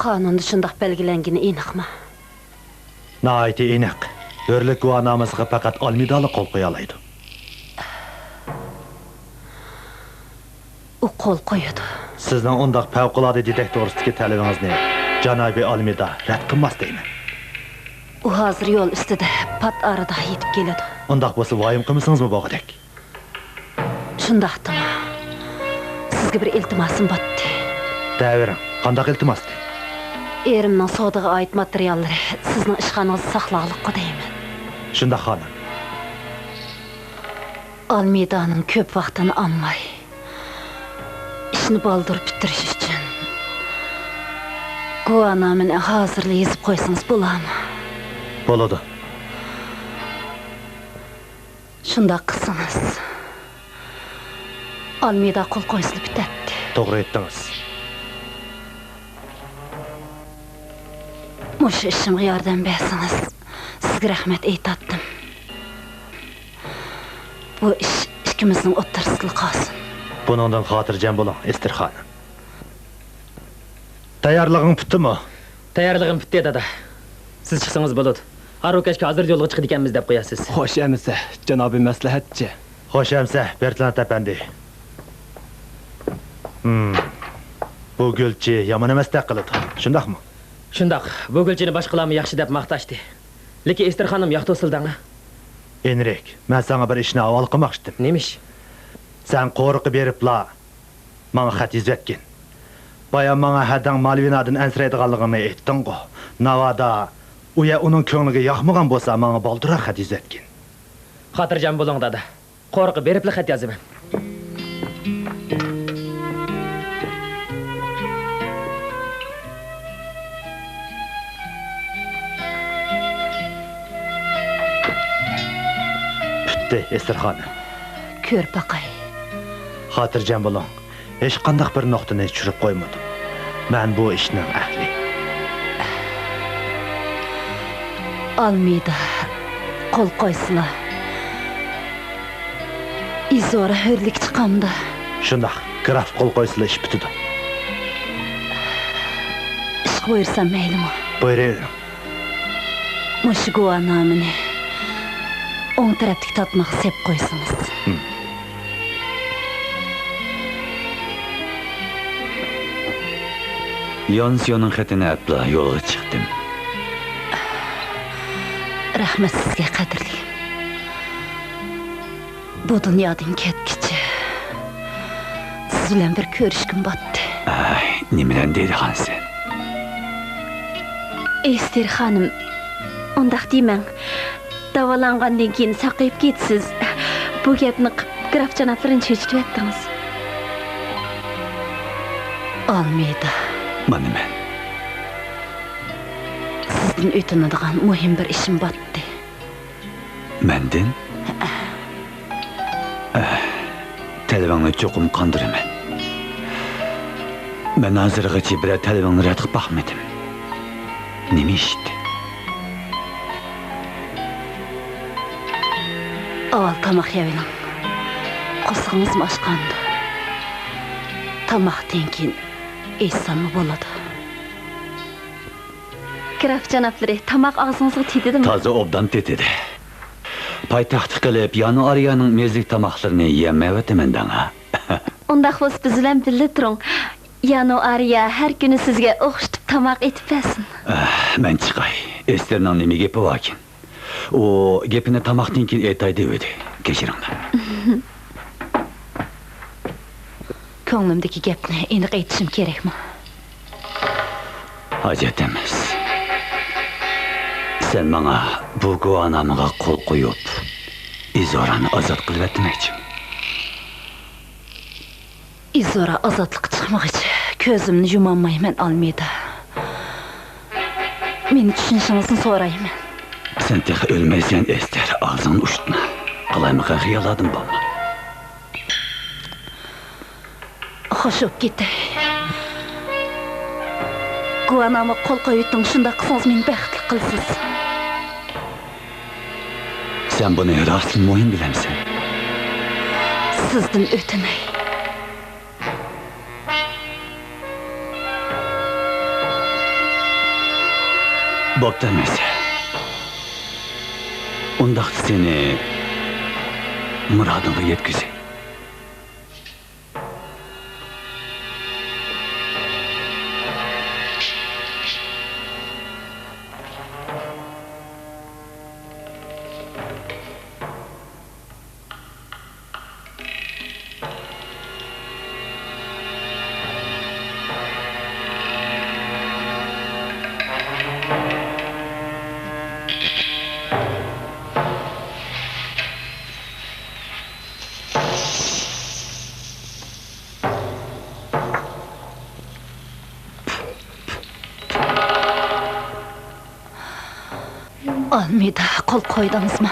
Kanun dışındaq belgilengini eniqmi? Naiti eniq. Hörlük guvanamızga fakat Almidalı qol qo'ya oladi. U qol qo'yadi. Sizning undaq favqulodda detektoristiki talabingizni janobi Almida rad qilmas deyman. U hozir yo'l ustida pat arada yetib keladi. Undaq bo'lsa vayim qilmasingizmi bo'g'idek? Shundaqmi? Sizga bir iltimosim botdi. Davering, qanday iltimosdi? Erimning sodiga oid materiallari sizning ishxonangizda saqlaqliqqa deyman. Shunda xonim. Almidaning ko'p vaqtini olmay, ishni baldirib bitirish uchun guvohnamani hozirla yozib qo'ysangiz bo'ladimi? Bo'ladi. Shunda qilsangiz Almida qo'l qo'ysilib bitadi. To'g'ri aytdingiz. Mush ishimga yordam bersangiz, sizga rahmat aytadim. Bu ish ikkimizning o'rtasida qolsin. Buningdan xotirjam bo'ling, Ester xonim. Tayyorlig'ing bitdimi? Tayyorlig'im bitdi, dada. Siz chiqsangiz bo'ladi. Arokashga hozir yo'lga chiqdi ekanmiz deb qo'yasiz. Xo'sh emisa, janobi maslahatchi. Xo'sh emsa, Bertland apandi. Bu gulchi yomon emas taqiladi. Shundaqmi? Shundaq. Bu gulchini boshqalarni yaxshi deb maqtashdi. Lekin Ester xonim yoqdi o'sildanga. Enrik, men senga bir ishni avval qilmoqchidim. Nemish? Sen qo'rqib beribla menga xat yozayotgan. Bayan menga hadang Malvinadan ansiraydiganligini aytding-ku. Navada uya uning ko'ngliga yoqmagan bo'lsa, menga boldiroq xat yozayotgan. Xotirjam bo'ling, dada. Qo'rqib beribla xat yozaman. Ester xonim. Ko'r baqay. Xotirjam bo'ling. Hech qanday bir nuqtani tushirib qo'ymadim. Men bu ishning ahli. Almida qo'l qo'ysila. Izora hörlik chiqamda. Shundaq, graf qo'l qo'ysila ish bitdi. Ish qo'yirsam maylimi? Buyuring. Mush guvohnamani o'ng tarafdagi tatmaga sep qo'ysangiz. Yonsioning xatini atla yo'lga chiqdim. Rahmat sizga, qadrli. Bu dunyodan ketkichi siz bilan bir ko'rishkim botdi. Nimadan deydi sen? Ester xonim, undaq deyman. Davolangandan keyin saqayib ketsiz. Bu gapni graf janoblarini chechityaptingiz. Almida. Mana men. Sizdan o'tinadigan muhim bir ishim botdi. Mendan? Telefonni cho'qim qondiraman. Men hozirgacha bir telefonni rad qilib baxmadim. Nima ishdi? Avval tamoq yeyiling. Qo'sqingiz oshqandi. Tamoqdan keyin esanmi bo'ladi. Graf janoblari, tamoq og'zingizga tegdimi? Toza obdan tetedi. Paytaxt qilib, Januariyaning mezlik tamoqlarini yemayapman dana. Undaq bo'lsa biz bilan birga turing. Januariya har kuni sizga o'xshatib tamoq etib bersin. Men chiqay. Esterning nima gapi bor ekan? O gapini tamoqdan keyin aytay dedi. Kechiringlar. Ko'nglimdagi gapni aniq aytishim kerakmi? Hojat emas. Sen bana bu guvanamıga qo'l qo'yib, Izorani ozod qilib etmoqchi. Izora ozodlikqa chiqmoqchi. Ko'zimni yumamayman Almeda. Meni tushunishingizni so'rayman. Sen tex ölmeysen Ester, ağzını uçtun. Qalaymiqa xiyaladım bolma. Xo'sh, o'p ketay. Guvanamga qo'l qo'ydim, shunda qilsangiz meni baxtli qilsiz. Sen bunu rastlı muhim bilemsen. Sizdan o'tinay. Bop demese. Ondaq seni muradına yetkizey. Almeda, qo'l qo'ydingizmi?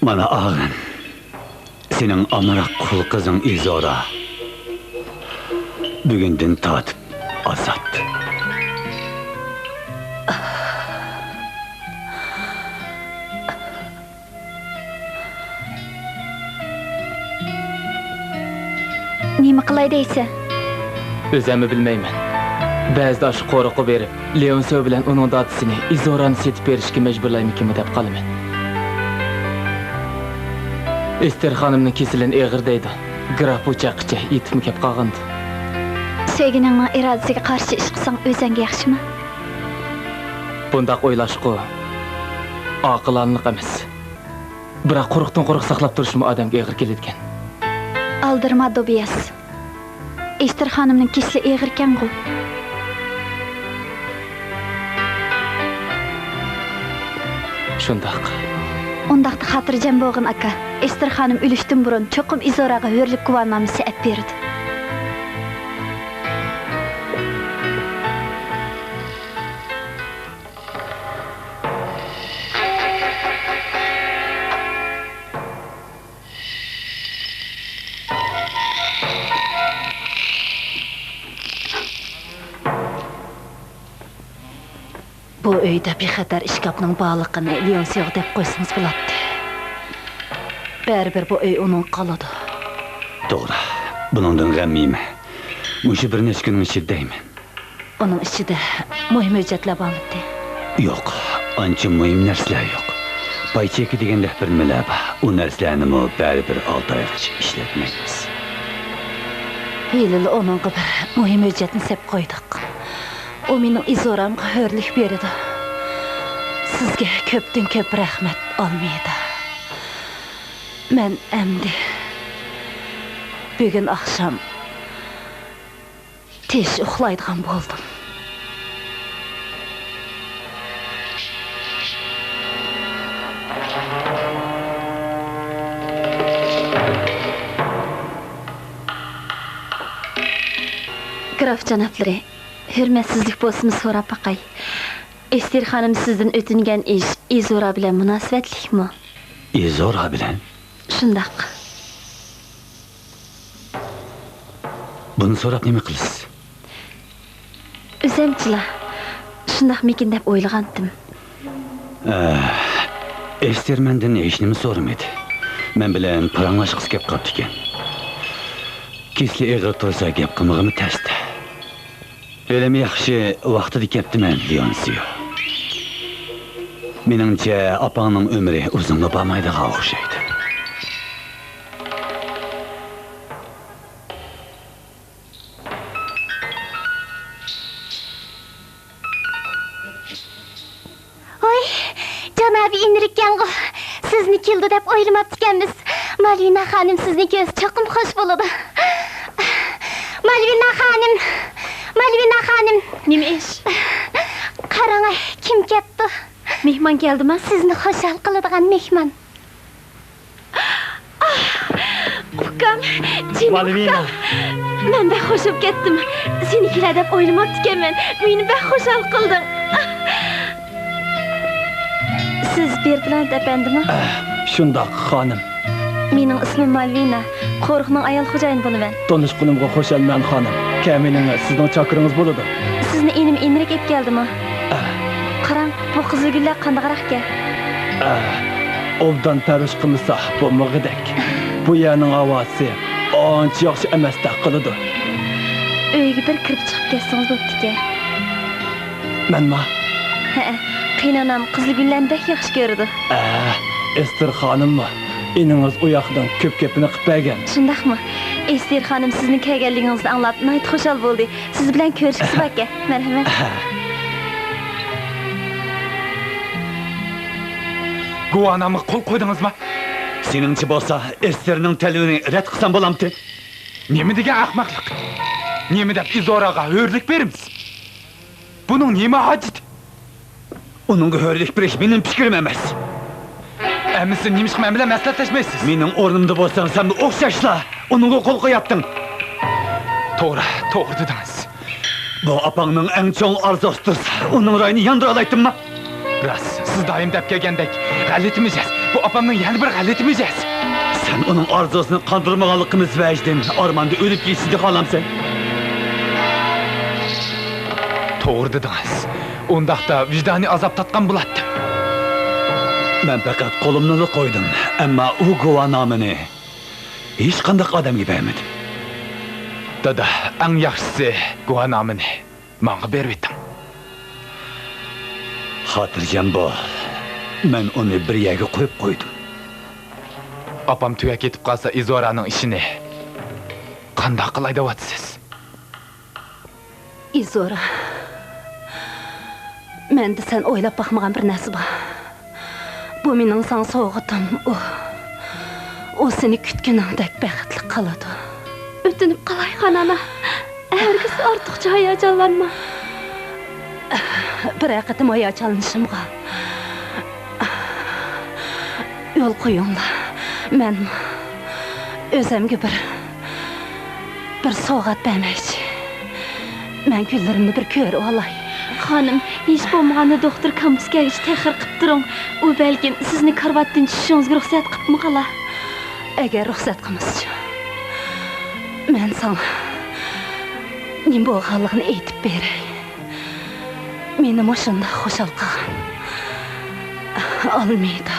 Mana ağın, senin amırak kul kızın İzora. Bugünden tatip azat. Nima qilay deysiz? Özümü bilmeymen. Ba'zida shu qo'riqib berib, Leonso bilan uning dadisini Izorani setib berishga majburlaymikanmi deb qolaman. Ester xonimning kesilini eg'ir deydi. Graf bu chaqicha yetib kelib qolgandi. Sevginingning irodasiga qarshi ish qilsang o'zingga yaxshimi? Bundaq o'ylashqu oqilanlik emas. Biroq qo'rqdan qo'rq saqlab turishmi odamga eg'ir keladigan. Aldirma Dobiyas. Ester xonimning kesli eg'ir ekan-ku. Shundaq. Undaqda xotirjam bo'lg'in aka. Ester xonim o'lishdan burun cho'qim Izoraga hurlik guvohnomasi olib berdi. Bu uyda bexatar ishkopning bog'liqini Leonsiyoq deb qo'ysangiz bo'ladi. Baribir bu uy uning qoladi. Doğru. Bunundan g'ammayman. Mushu bir necha kun ichidayman. Uning ichida muhim hujjatlar bormi? Yo'q, ancha muhim narsalar yo'q. Paycheki degan bir nima bor. U narsalarni baribir 6 oygacha ishlatmaymiz. Yilil onunga bir muhim hujjatni sep qo'ydik. O mening Izoramga hurlik berdi. Sizga ko'pdan ko'p rahmat Almeda. Men endi bugun akşam tez uxlaydigan bo'ldim. Graf janoblari, hurmatsizlik bo'lsin so'rab baqay. Ester xonim sizdan o'tingan ish Izora bilan munosabatlikmi? Izora bilan? Shundaq. Buni so'rab nima qilasiz? O'zimchila shundaqmikin deb o'ylagandim. Ester mendan hech nima so'ramadı. Men bilen paranlaşıqs gep qaptı eken. Kesli eğir tursa gep qımığımı tersdi. Ölemi yaxşı vaqtı dikepti men Leonsiyo. Meningce apаңның ömrü uzunga barmaydiga o'xshaydi. Oy, Canabi inirikken sizni kildi dep oylamaptikenmiz. Malvina hanım sizni göz çokum hoş boladı. Malvina hanım. Nima ish? Qarang, kim kepti? Mehmon keldimi? Sizni xo'shal qiladigan mehmon. Ukam, Jim Malvina. Men de hoşup ketdim. Senikiler dep oylamaptikenmen. Meni be hoşal qilding. Siz berdilar dependimi? Shundaq xonim. Mening ismim Malvina. Qo'riqning ayol xo'jayin bo'laman. Tanishqunimga xo'shalman xonim. Kamining sizning chakiringiz bo'ladi. Sizni enim enrik ep keldimi? Qarang, bu qizilgullar qandaqroqga? Obdan parvish qilsa bo'lmag'idek. Bu yerning ovozi ancha yaxshi emasdek qiladi. Uyga bir kirib chiqib ketsangiz bo'pti-ku. Menma? Ha, qiynanam qizilgullarni bek yaxshi ko'rdi. Ester xonimmi? Eningiz u yoqdan ko'p gapini qilmagan. Shundaqmi? Ester xonim sizni kelganligingizni anglab, nihoyat xushal bo'ldi. Siz bilan ko'rishib aka. Marhamat. Guvanamı kol koydunuz mu? Seningchi bo'lsa, Esterning talabini rad qilsam bo'lamdi. Nemi degan ahmoqlik? Nemi deb Izoraga hörlik berimiz? Bunun nemi hacit? Uningga hörlik berish mening fikrim emas. Emisi nemish men bilan maslahatlashmaysiz. Mening o'rnimda bo'lsang, sen bu o'xshashla uningga qo'l qo'yapding. To'g'ri dedingiz. Bu apаңның eng cho'ng arzusidir. Uning rayini yandira olaytdimmi? Ras, siz doim deb kelgandek g'alatimaysiz. Bu opamning yana bir g'alatimaysiz. Sen uning arzusini qandirmaganligimiz vajdan ormanda o'lib ketishni xohlamsan. To'g'ri dedingiz. Undaqda vijdoniy azob tatgan bo'ladi. Men faqat qo'limni qo'ydim, ammo u guvonomini hech qanday odamga bermadim. Dada, eng yaxshisi guvonomini menga berib eting. Xotirjam bo'l. Men uni bir yerga qo'yib qo'ydim. Opam tuya ketib qolsa Izoraning ishini qanday qilay deyapsiz? Izora. Menda sen o'ylab baxmagan bir narsa bor. Bu mening san so'g'itim. O seni kutganingdek baxtli qiladi. O'tinib qalay xonana. Herkes ortiqcha hayajonlanma. Bir qatim hayajonlanishimga yo'l qo'yinglar. Men o'zimga bir sovg'at bermoqchi. Men kunlarimni bir ko'rib olay. Xonim, hech bo'lmaganda doktor Kamskagich tahir qilib turing. U balkim sizni karvatdan tushishingizga ruxsat qilibmi qala? Agar ruxsat qilmasa, men sana nima bo'lganligini aytib beray. Meni mashunda xushal qilgan Almeyda.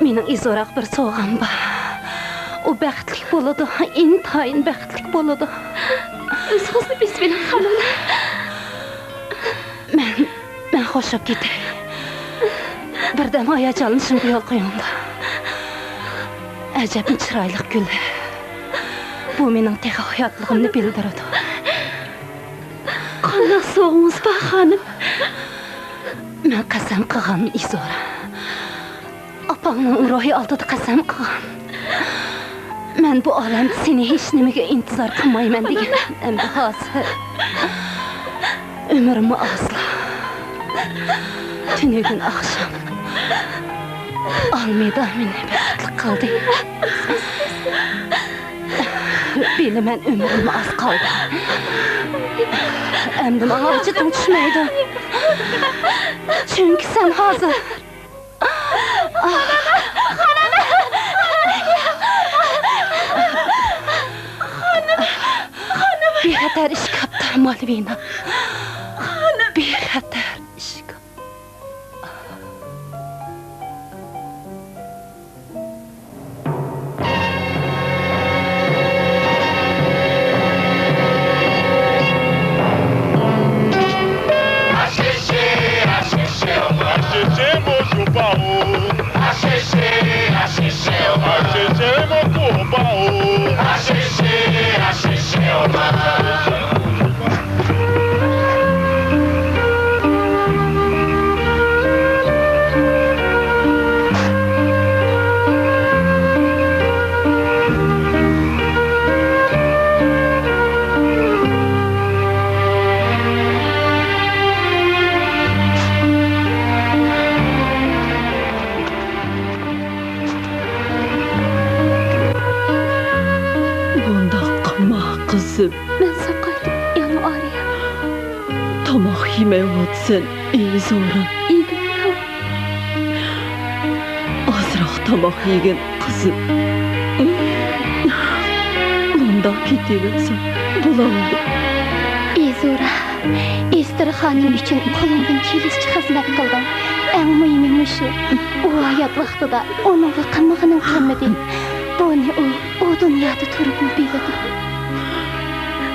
Mening Izoraga bir sovg'am bor. O baxtli bo'ladi, intayin baxtli bo'ladi. O'zingizni bismillah xonana. Men xo'shab ketay. Birdan hayajonlanishimga yo'l qo'yinglar. Ajab chiroyli gullar. Bu mening texi hayotligimni bildiradi. Qanday so'g'ingiz bor xonim? Men qasam qilgan Izora. Opamning ruhi oldida qasam qilgan. Men bu olamda seni hech nimaga intizor qilmayman degan. Endi hozir umrimni asla tunidan oqshom Almeyda meni baxtli qildi. Bilaman umrimni az qoldi. Endi menga ochiqim tushmaydi. Chunki sen hozir bexatar ish qilibdi Malvina. Bexatar ish qilibdi. qızım. Men saqaydım, yanım ağrıyor. Tomoq yemeyotsan, iyi zoran. İyiyim ya. Azroq tomoq yegin qızım. Bunda ketiversen bulandı. İzora, Ester xanım üçün qolumdan kelishchi xizmat qildim. Eng muhimi shu, u hayot vaqtida onunla qilmag'inim qilmadi. Buni u dunyoda turibmi biladi.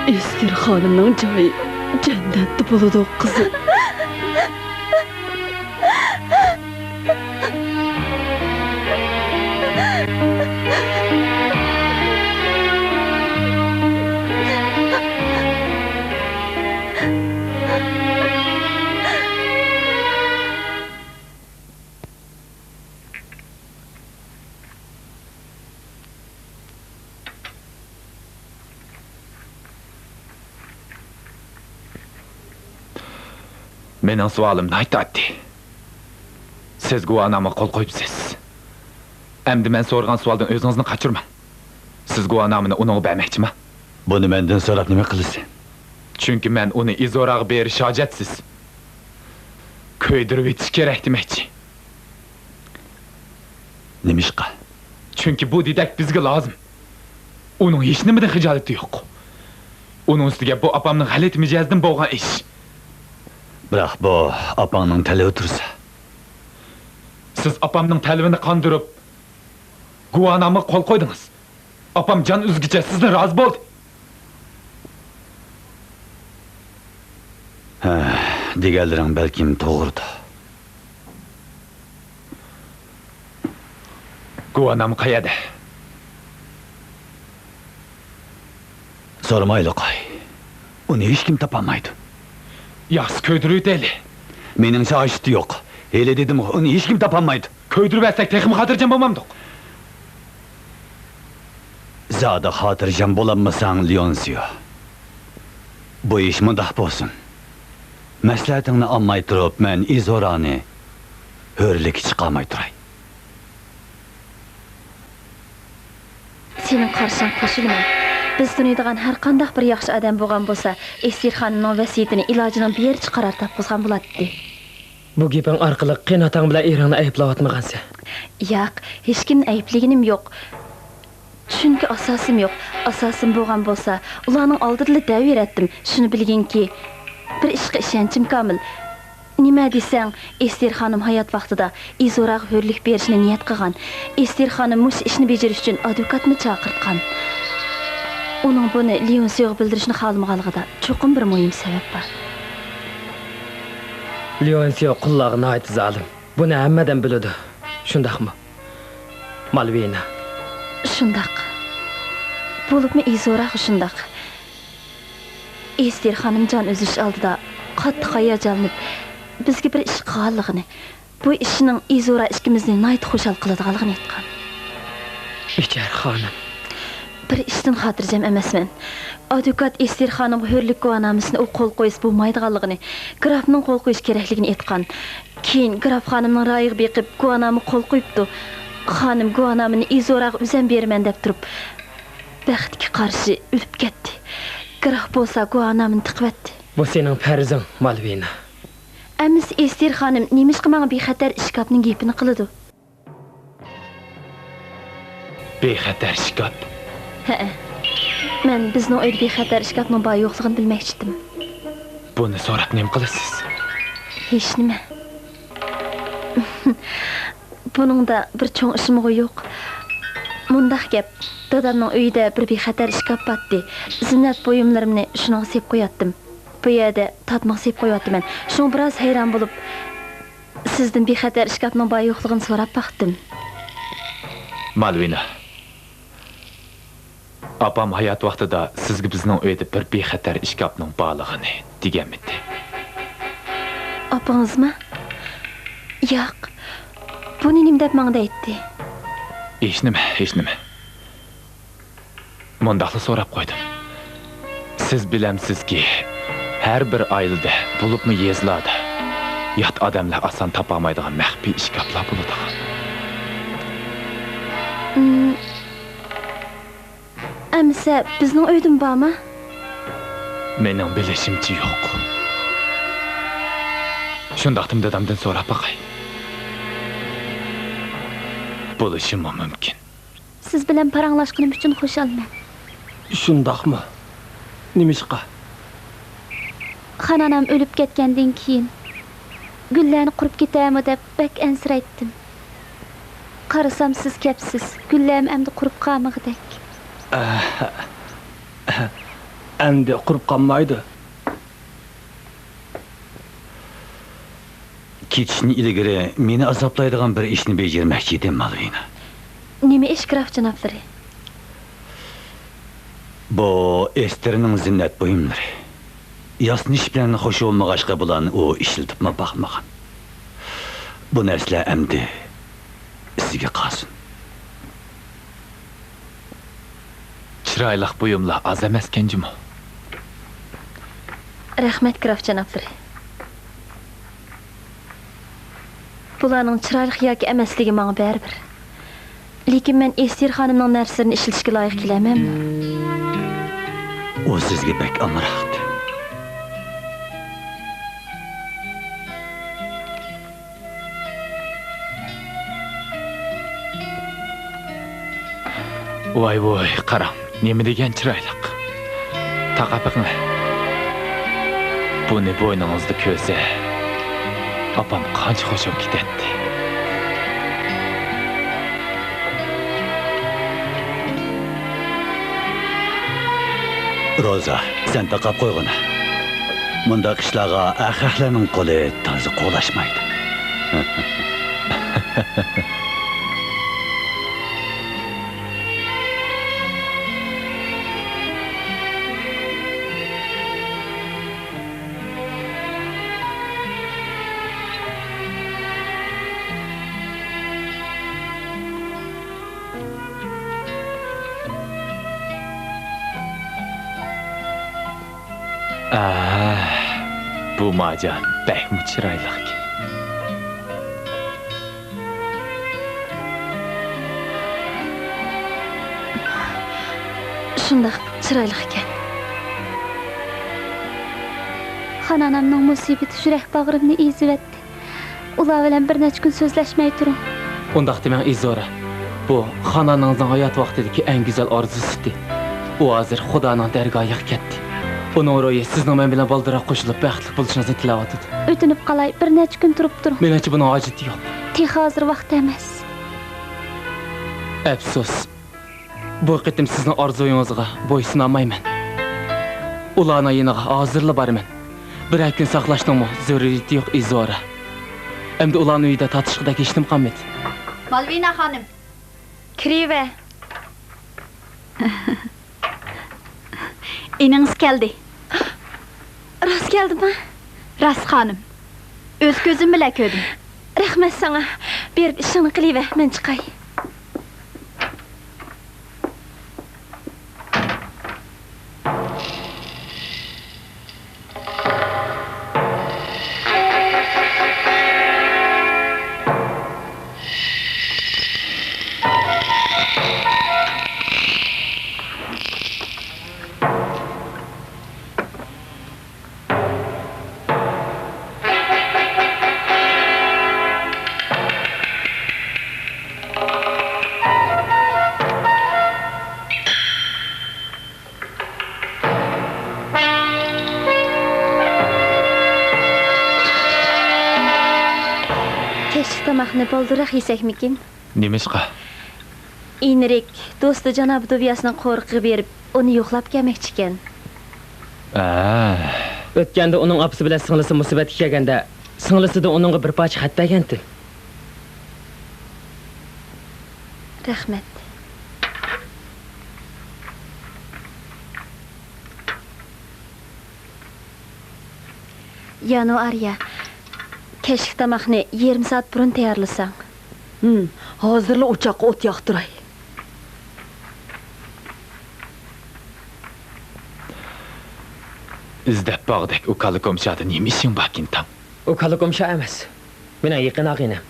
Ester xonimning joyi jannatda bo'ladi qizim. Mening savolimni aytadi. Siz guvohnoma qo'l qo'yibsiz. Endi men so'ragan savoldan o'zingizni qochirmang. Siz guvohnomani uning bermoqchimi? Buni mendan so'rab nima qilasan? Chunki men uni Izoraga berish hojatsiz. Ko'ydirib o'tish kerak demoqchi. Nima ishqa? Chunki bu dedak bizga lozim. Uning hech nimadan xijolati yo'q. Uning ustiga bu opamning g'alati mijozdan bo'lgan ish. Biroq bu opangning tili o'tirsa. Siz opamning talabini qondirib, guvohnoma qo'l qo'ydingiz. Opam jon uzgicha sizni rozi bo'ldi. Ha, deganlaring balkim to'g'ridir. Guvohnoma qayerda? So'ramayli qo'y. Uni hech kim topolmaydi. Yaxshi ko'ydirib o'tayli. Meningcha ashti yo'q. Hele dedim, uni hech kim topolmaydi. Ko'ydirib etsak texmi xotirjam bo'lmamdiq. Zada xotirjam bo'lanmasang, Leonsiyo. Bu ish mundoq bo'lsin. Maslahatingni olmay turib, men Izorani hurlik chiqarmay turay. Sening qarshing qo'shilman. Biz dunyodan har qanday bir yaxshi odam bo'lgan bo'lsa, Ester xonimning vasiyatini ilojining bir yer chiqarar topqizgan bo'ladi. Bu gaping orqali qinotang bilan eringni ayblayotmagansan. Yo'q, hech kimni aybligim yo'q. Chunki asosim yo'q. Asosim bo'lgan bo'lsa, ularning oldida daviratdim. Shuni bilginki, bir ishga ishonchim komil. Nima desang, Ester xonim hayot vaqtida Izoraga hurlik berishni niyat qilgan. Ester xonim mush ishni bajarish uchun advokatni chaqirtgan. Uning buni Leonsiyoga bildirishni xohlamaganligida cho'qim bir muhim sabab bor. Leonsiyo qullog'ini aytdi zolim. Buni hammadan biladi. Shundaqmi? Malvina. Shundaq. Bo'libmi Izoraga shundaq. Ester xonim jon uzish oldida qattiq hayajonlanib bizga bir ish qilganligini, bu ishning Izora ikkimizni nayt xushal qiladiganligini aytgan. Bichar xonim. Bir ishdan xotirjam emasman. Advokat Ester xonim hurlik guvohnomasini u qo'l qo'yib bo'lmaydiganligini, grafning qo'l qo'yish kerakligini aytgan. Keyin graf xonimning rayiga beqib guvohnoma qo'l qo'yibdi. Xonim guvohnomani Izoraga uzan beraman deb turib, baxtga qarshi o'lib ketdi. Graf bo'lsa guvohnomani tiqvatdi. Bu sening farzing, Malvina. Amis Ester xonim nemishqa menga bexatar ishkopning gapini qiladi. Bexatar ishkop. Ha. Men bizning uyda bexatar ishkopning bor yo'qligini bilmoqchi edim. Buni so'rab nima qilasiz? Hech nima. Buningda bir cho'ng ishim yo'q. Mundaq gap. Dadamning uyida bir bexatar ishkop botdi. Zinnat buyumlarimni shunga sep qo'yatdim. Bu yerda tatmoq sep qo'yatman. Shun biroz hayron bo'lib, sizdan bexatar ishkopning bor yo'qligini so'rab baxtdim. Malvina. Opam hayot vaqtida sizga bizning uyda bir bexatar ishkopning borligini deganmidi. Opangizmi? Yo'q. Buni nima deb menga aytdi? Hech nima. Mundaqla so'rab qo'ydim. Siz bilamsizki, har bir oilada, bo'libmi yezlarda, yot odamlar oson topolmaydigan maxfiy ishkoplar bo'ladi. Amsa bizning uydan bormi? Mening bilishimcha yo'q. Shundaqtim dadamdan so'rab boqay. Bo'lishi mumkin. Siz bilan paranglashganim uchun xushalman. Shundaqmi? Nimishqa? Xonanam o'lib ketgandan keyin gullarni qurib ketaymi deb bak ansiraytdim. Qarasam siz kepsiz. Gullarım endi qurib qolmag'idek. Endi qurib qolmaydi. Ketishni ilgari meni azoblaydigan bir ishni bajarmoqchi edim, Malvina. Nima ish, graf janoblari? Bu Esterning zinnat buyumlari. Yasnish bilan xush olmag'achqa bularni u ishlatibmi baxmagan. Bu narsalar endi sizga qolsin. Chiroyli buyumlar az emas kenjimi? Rahmat, graf janoblari. Bularning chiroyli yoki emasligi menga baribir. Lekin men Ester xonimning narsalarini ishlatishga loyiq kelamanmi? O sizga bek amroqdi. Voy, qarang, nima degan chiroyli. Taqapiqni. Buni bo'yningizda ko'rsa, opam qancha xo'shib ketadi. Roza, sen taqab qo'yg'ina. Bundaq ishlarga ahahlarning qo'li toza qo'lashmaydi. Bu macan bakmi chiroyli ekan. Shundaq chiroyli ekan. Xonanamning musibati yurak bag'rimni ezivatdi. Ular bilan bir necha kun so'zlashmay turing. Undaq demang Izora. Bu xonaningizning hayot vaqtidagi eng go'zal orzusi. U hozir Xudoning dargohiga ketdi. Onun ro'yi sizning men bilan boldiroq qo'shilib baxtli bo'lishingizni tilayotdi. O'tinib qalay, bir necha kun turib turing. Menimcha buning hojati yo'q. Hozir vaqt emas. Afsus. Bu qitim sizning orzuyingizga bo'ysunolmayman. Ularning yeniga hozirli borman. Bir kun saqlashning zaruriyati yo'q, Izora. Endi ularning uyida tatishqidagi ishim qolmadi. Malvina xonim. Kirive. İniniz geldi. Rast keldimi? Rast hanım. Öz gözüm bile kördüm. Rahmat sana. Bir işini qilive, men chiqay. Tamaqni boldiroq yesakmikin? Nimishqa? Inrik do'sti janob Duviyasning qo'rqiga berib, uni yo'qlab kelmoqchi ekan. O'tganda uning opasi bilan singlisi musibatga kelganda, singlisida uningga bir parcha xat bergandi. Rahmat. Yano Arya. Kechki tamoqni 20 soat burun tayyorlasang. Hozirla o'choqqa o't yoqtiray. İzdab bog'dek ukali komshada nima ishing bor kintam? Ukali komsha emas. Meni yaqin og'inam.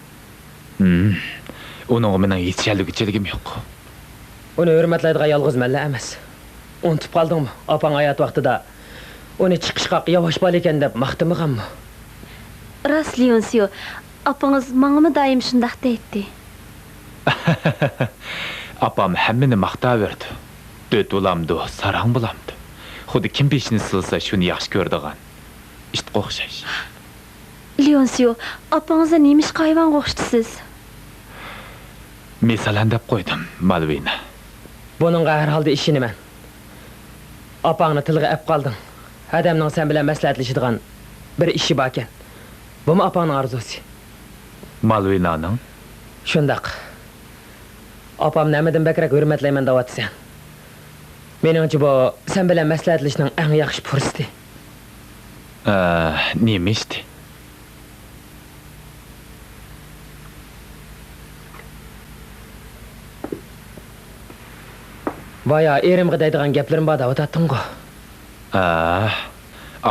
Uning bilan yetishaligichiligim yo'q. Uni hurmatlaydigan yolg'iz malla emas. Unutib qoldingmi? Opang hayot vaqtida Uni chiqishqa yavaş bal ekan deb maqtamaganmi? Ras Leonsiyo, apangiz mangimi doim shundaq deydi. Apam hammani maqtaverdi. Döt bo'lamdi, sarang bo'lamdi. Xuddi kim beshini silsa shuni yaxshi ko'rdigan. İşte o'xshash. Leonsiyo, apangizga nemish hayvonga o'xshatisiz? Masalan deb qo'ydim, Malvina. Buningga har holda ishinaman. Apangni tilga ap qolding. Adamning sen bilan maslahatlashadigan bir ishi bor ekan. Bumi apangning orzusi? Malvinaning? Shundaq. Apam namadan bakrak hurmatlayman deyapsan. Meningcha bu sen bilan maslahatlashning eng yaxshi fursati. Nima ishdi? Vaya erimga deydigan gaplarim bor deyapting-ku.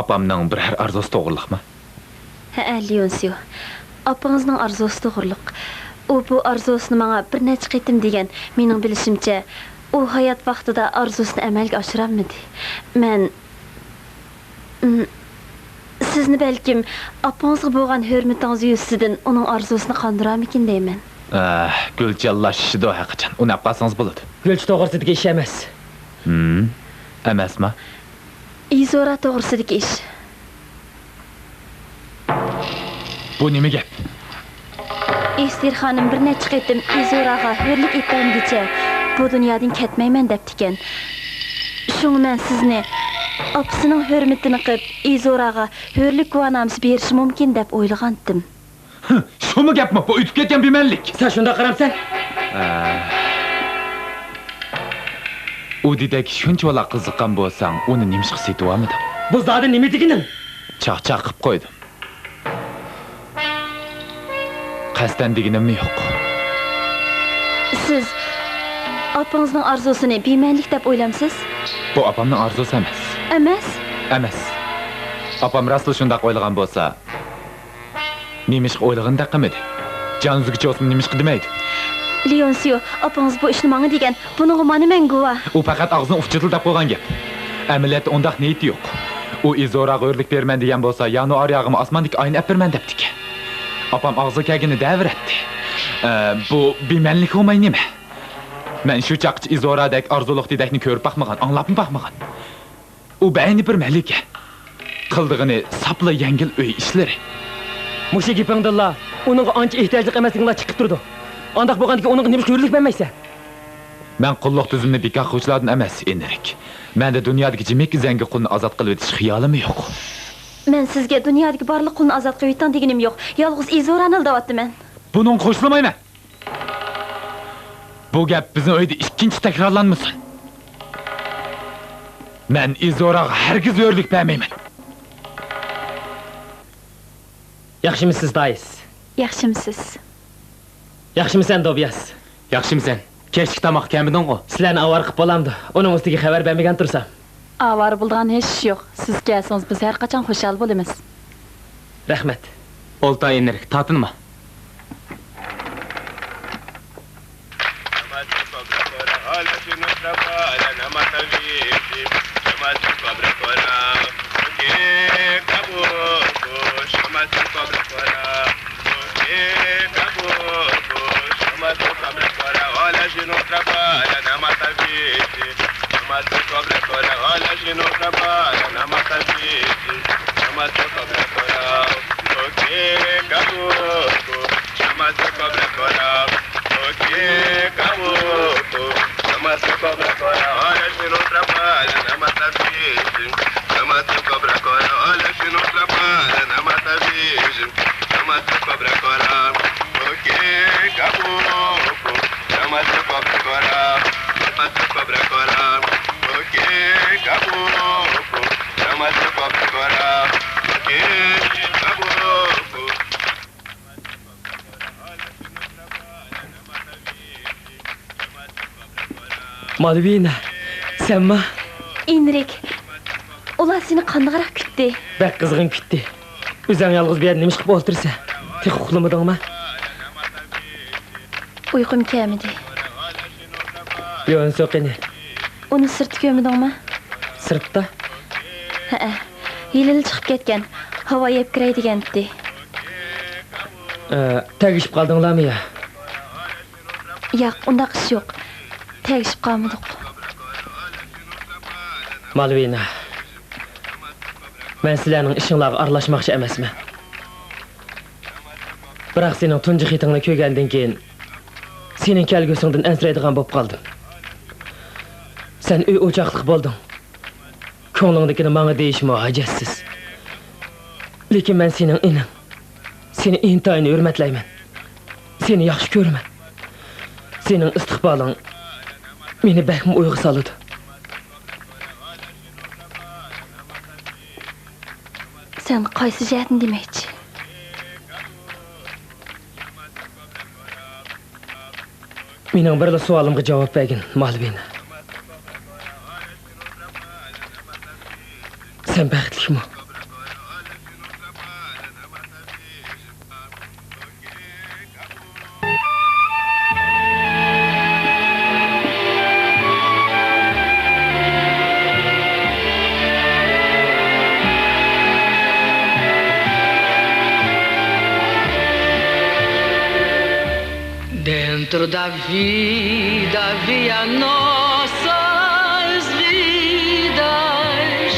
Apamning biror arzusi to'g'riliqmi? Ha, Leonsiyo. Apangizning arzusi to'g'riliq. U bu arzusini menga bir necha qitim degan. Mening bilishimcha, u hayot vaqtida arzusini amalga oshirolmadi. Men sizni balkim apangizga bo'lgan hurmatingiz yuzidan uning arzusini qondiramikin deyman. Gulchallashishdi haqiqatan. Uni qilsangiz bo'ladi. Gulch to'g'risidagi ish emas. Emasmi? Izora to'g'risidagi ish. Bu nima gap? Estir xonim bir necha qitim Izoraga hurlik etgangacha bu dunyodan ketmayman debdi ekan. Shunga men sizni opasining hurmatini qilib Izoraga hurlik guvonomasi berish mumkin deb o'ylagandim. Shumi gapmi? Bu o'tib ketgan bemanlik. Sen shunda qaramsan? U dedak shunchalar qiziqqan bo'lsang, uni nima qilib setyapmiding? Bu zodi nima deganing? Chaqchaq qilib qo'ydim. Qasdan deganim yo'q. Siz opangizning arzusini bemanlik deb o'ylamsiz? Bu opamning arzusi emas. Emas? Emas. Opam rostla shunday o'ylagan bo'lsa, nima ish o'ylaganda qilmadi. Jonuzgacha o'smi nima ish demaydi. Leonsiyo, opangiz bu ishni menga degan. Buni mani men guvoh. U faqat og'zini ufchitilib qo'ygan gap. Amaliyotda undaq niyati yo'q. U Izoraga hurlik berman degan bo'lsa, yana oryog'imni osmondagi oyni apirman debdi. Opam og'ziga kelgani davratdi. Bu bemanlik bo'lmay nima? Men shu chaqchi Izoradek arzuliq dedakni ko'rib baxmagan, anglabmi baxmagan. U bayni bir malika. Qildig'ini sapla yengil uy ishlari. Mushu gapingdilla, uning ancha ehtiyojli emasligini chiqib turdi. Andaq bo'lgandiki uning nima hurlik bermaysan? Men qulluq tuzumni bekor qiluvchilardan emas, Enrik. Menda dunyodagi jimik zangi qulni ozod qilib etish xiyolim yo'q. Men sizga dunyodagi barliq qulni ozod qilib etan deganim yo'q. Yolg'iz Izorani aldayapman. Buning qo'shilmayman. Bu gap bizning uyda ikkinchi takrorlanmasin. Men Izoraga hargiz hurlik bermayman. Yaxshimisiz, Dayis? Yaxshimisiz? Yaxshimisan, Dobiyas? Yaxshimisan? Kechki tomoq kamiding-ku. Sizlarni avar qilib bo'lamdi. Uning ustiga xabar bermagan tursam. Avar bo'lgan hech yo'q. Siz kelsangiz biz har qachon xushal bo'lamiz. Rahmat. Olta Enrik, tatinma. Malvina, senmi? Enrik, ular seni qandoqroq kutdi? Bak qizg'in kutdi. O'zing yolg'iz bu yerda nima qilib o'tirsa? Tek uxlamadingmi? Uyqum kelmadi. Yo'q, so'qini. Uni sirtga ko'mdingmi? Sirtda? Ha, Yelili chiqib ketgan. Havo yeb kiray degandi. Tegishib qoldinglarmi ya? Yo'q, undaq ish yo'q. Tegishib qolmadik. Malvina. Men sizlarning ishinglarga aralashmoqchi emasman. Biroq sening tunji xitingni ko'rgandan keyin sening kelgusingdan ansiraydigan bo'lib qoldim. Sen uy o'choqliq bo'lding. Ko'nglingdagini menga deyishmo hajatsiz. Lekin men sening ining. Seni intayin hurmatlayman. Seni yaxshi ko'raman. Sening istiqboling meni bakmi uyg'u soladi. Sen qaysi jihatni demoqchi? Mening bir savolimga javob bergin, Malvina. Sen baxtlikmi? Dentro da vida havia nossas vidas.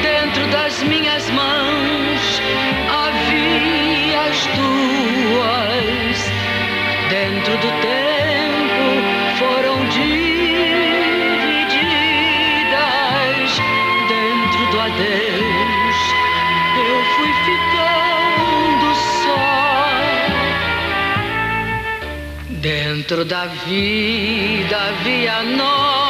Dentro das minhas mãos havia as tuas. Dentro do tempo foram divididas. Dentro do adeus eu fui ficando só. Dentro da vida havia nós.